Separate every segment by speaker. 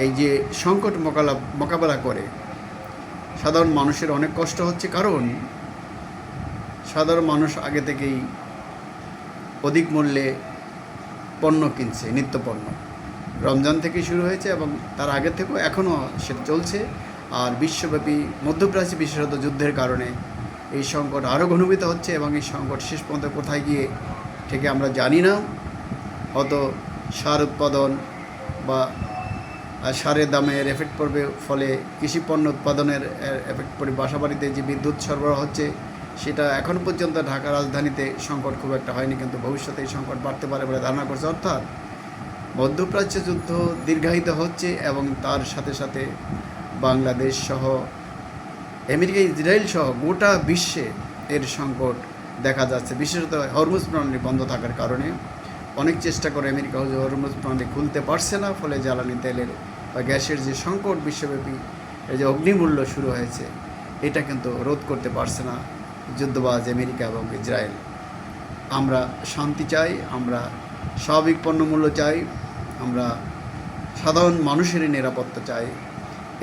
Speaker 1: এই যে সংকট মোকাবেলা করে সাধারণ মানুষের অনেক কষ্ট হচ্ছে, কারণ সাধারণ মানুষ আগে থেকেই অধিক মূল্যে পণ্য কিনছে, নিত্যপণ্য। রমজান থেকে শুরু হয়েছে এবং তার আগে থেকেও এখনও সেটা চলছে। আর বিশ্বব্যাপী মধ্যপ্রাচ্যে বিশেষত যুদ্ধের কারণে এই সংকট আরও ঘনীভূত হচ্ছে এবং এই সংকট শেষ পর্যন্ত কোথায় গিয়ে থেকে আমরা জানি না। হয়তো সার উৎপাদন বা সারের দামের এফেক্ট পড়বে, ফলে কৃষি পণ্য উৎপাদনের এফেক্ট পড়বে, বাসাবাড়িতে যে বিদ্যুৎ সরবরাহ হচ্ছে সেটা এখন পর্যন্ত ঢাকা রাজধানীতে সংকট খুব একটা হয়নি, কিন্তু ভবিষ্যতে এই সংকট বাড়তে পারে বলে ধারণা করছে। অর্থাৎ মধ্যপ্রাচ্য যুদ্ধ দীর্ঘায়িত হচ্ছে এবং তার সাথে সাথে বাংলাদেশ সহ আমেরিকা, ইসরায়েল সহ গোটা বিশ্বে এর সংকট দেখা যাচ্ছে। বিশেষত হরমুজ প্রণালী বন্ধ থাকার কারণে অনেক চেষ্টা করে আমেরিকা হরমুজ প্রণালী খুলতে পারছে না, ফলে জ্বালানি তেলের বা গ্যাসের যে সংকট বিশ্বব্যাপী, এই যে অগ্নিমূল্য শুরু হয়েছে, এটা কিন্তু রোধ করতে পারছে না যুদ্ধবাজ আমেরিকা এবং ইসরায়েল। আমরা শান্তি চাই, আমরা স্বাভাবিক পণ্যমূল্য চাই, আমরা সাধারণ মানুষেরই নিরাপত্তা চাই।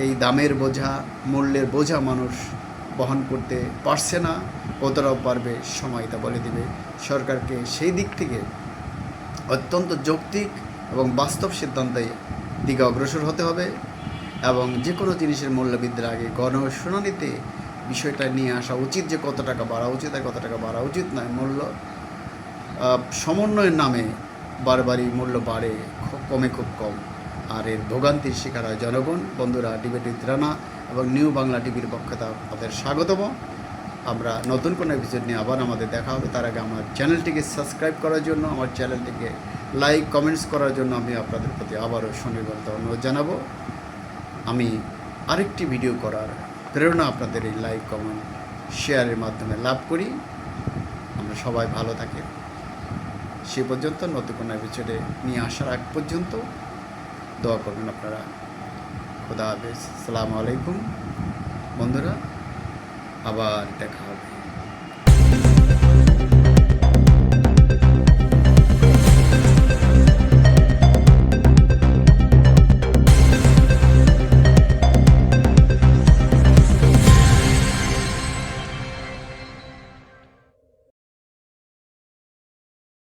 Speaker 1: এই দামের বোঝা, মূল্যের বোঝা মানুষ বহন করতে পারছে না, কতটাও পারবে সময় তা বলে দেবে। সরকারকে সেই দিক থেকে অত্যন্ত যৌক্তিক এবং বাস্তব সিদ্ধান্তে দিকে অগ্রসর হতে হবে এবং যে কোনো জিনিসের মূল্যবৃদ্ধির আগে গণশুনানিতে বিষয়টা নিয়ে আসা উচিত যে কত টাকা বাড়া উচিত আর কত টাকা বাড়া উচিত নয়। মূল্য সমন্বয়ের নামে বারবারই মূল্য বাড়ে, কমে খুব কম, আর এর ভোগান্তির শিকার হয় জনগণ। বন্ধুরা, ডিবেট উইথ রানা এবং নিউ বাংলা টিভির পক্ষে তাদের স্বাগতম। আমরা নতুন কোনো এপিসোড নিয়ে আবার আমাদের দেখা হবে। তার আগে আমার চ্যানেলটিকে সাবস্ক্রাইব করার জন্য, আমার চ্যানেলটিকে লাইক কমেন্টস করার জন্য আমি আপনাদের প্রতি আবারও সুনির্বন্ধ অনুরোধ জানাবো। আমি আরেকটি ভিডিও করার প্রেরণা আপনাদের এই লাইক কমেন্ট শেয়ারের মাধ্যমে লাভ করি। আমরা সবাই ভালো থাকি। সে পর্যন্ত নতুন কোনো এপিসোডে নিয়ে আসার আগ পর্যন্ত দোয়া করবেন আপনারা। খোদা হাফেজ, আসসালামু আলাইকুম। বন্ধুরা, আবার দেখা হবে।